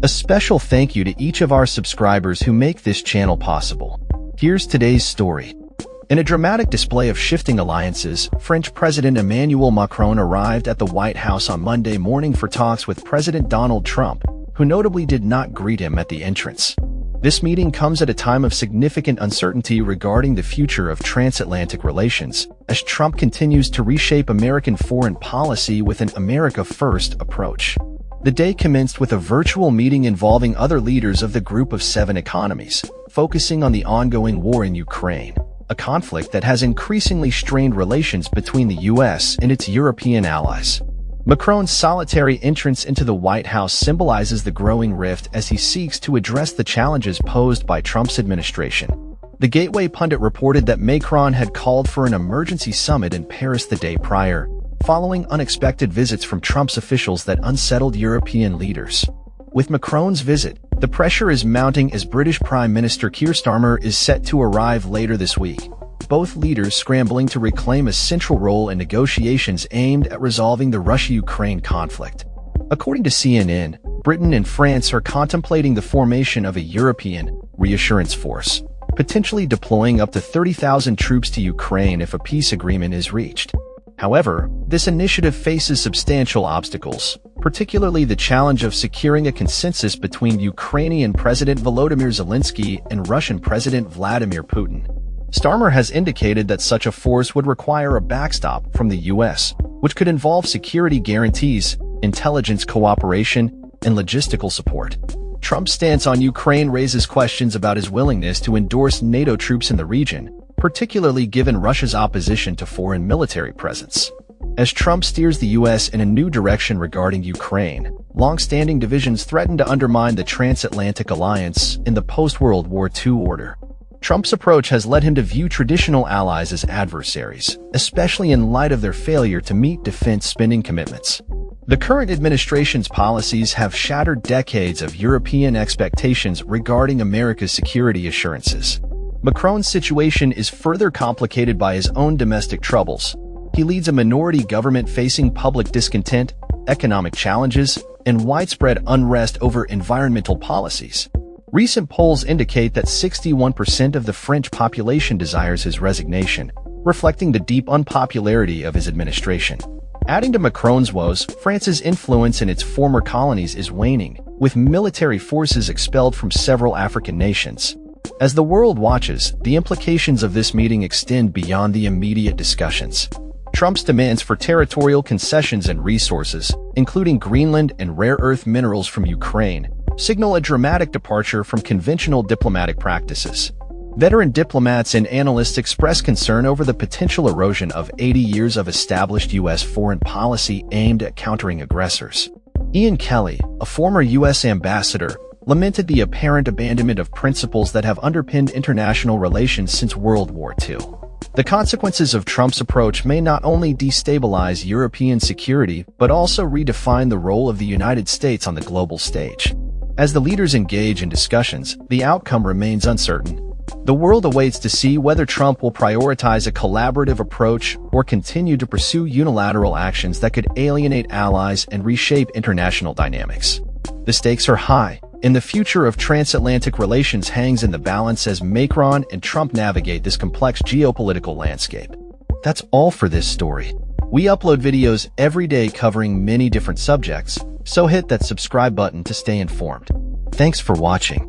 A special thank you to each of our subscribers who make this channel possible. Here's today's story. In a dramatic display of shifting alliances, French President Emmanuel Macron arrived at the White House on Monday morning for talks with President Donald Trump, who notably did not greet him at the entrance. This meeting comes at a time of significant uncertainty regarding the future of transatlantic relations, as Trump continues to reshape American foreign policy with an America First approach. The day commenced with a virtual meeting involving other leaders of the Group of Seven economies, focusing on the ongoing war in Ukraine, a conflict that has increasingly strained relations between the U.S. and its European allies. Macron's solitary entrance into the White House symbolizes the growing rift as he seeks to address the challenges posed by Trump's administration. The Gateway pundit reported that Macron had called for an emergency summit in Paris the day prior, following unexpected visits from Trump's officials that unsettled European leaders. With Macron's visit, the pressure is mounting as British Prime Minister Keir Starmer is set to arrive later this week, both leaders scrambling to reclaim a central role in negotiations aimed at resolving the Russia-Ukraine conflict. According to CNN, Britain and France are contemplating the formation of a European reassurance force, potentially deploying up to 30,000 troops to Ukraine if a peace agreement is reached. However, this initiative faces substantial obstacles, particularly the challenge of securing a consensus between Ukrainian President Volodymyr Zelensky and Russian President Vladimir Putin. Starmer has indicated that such a force would require a backstop from the U.S., which could involve security guarantees, intelligence cooperation, and logistical support. Trump's stance on Ukraine raises questions about his willingness to endorse NATO troops in the region, particularly given Russia's opposition to foreign military presence. As Trump steers the U.S. in a new direction regarding Ukraine, long-standing divisions threaten to undermine the transatlantic alliance in the post-World War II order. Trump's approach has led him to view traditional allies as adversaries, especially in light of their failure to meet defense spending commitments. The current administration's policies have shattered decades of European expectations regarding America's security assurances. Macron's situation is further complicated by his own domestic troubles. He leads a minority government facing public discontent, economic challenges, and widespread unrest over environmental policies. Recent polls indicate that 61% of the French population desires his resignation, reflecting the deep unpopularity of his administration. Adding to Macron's woes, France's influence in its former colonies is waning, with military forces expelled from several African nations. As the world watches, the implications of this meeting extend beyond the immediate discussions. Trump's demands for territorial concessions and resources, including Greenland and rare earth minerals from Ukraine, signal a dramatic departure from conventional diplomatic practices. Veteran diplomats and analysts express concern over the potential erosion of 80 years of established U.S. foreign policy aimed at countering aggressors. Ian Kelly, a former U.S. ambassador, lamented the apparent abandonment of principles that have underpinned international relations since World War II. The consequences of Trump's approach may not only destabilize European security, but also redefine the role of the United States on the global stage. As the leaders engage in discussions, the outcome remains uncertain. The world awaits to see whether Trump will prioritize a collaborative approach or continue to pursue unilateral actions that could alienate allies and reshape international dynamics. The stakes are high, and the future of transatlantic relations hangs in the balance as Macron and Trump navigate this complex geopolitical landscape. That's all for this story. We upload videos every day covering many different subjects, so hit that subscribe button to stay informed. Thanks for watching.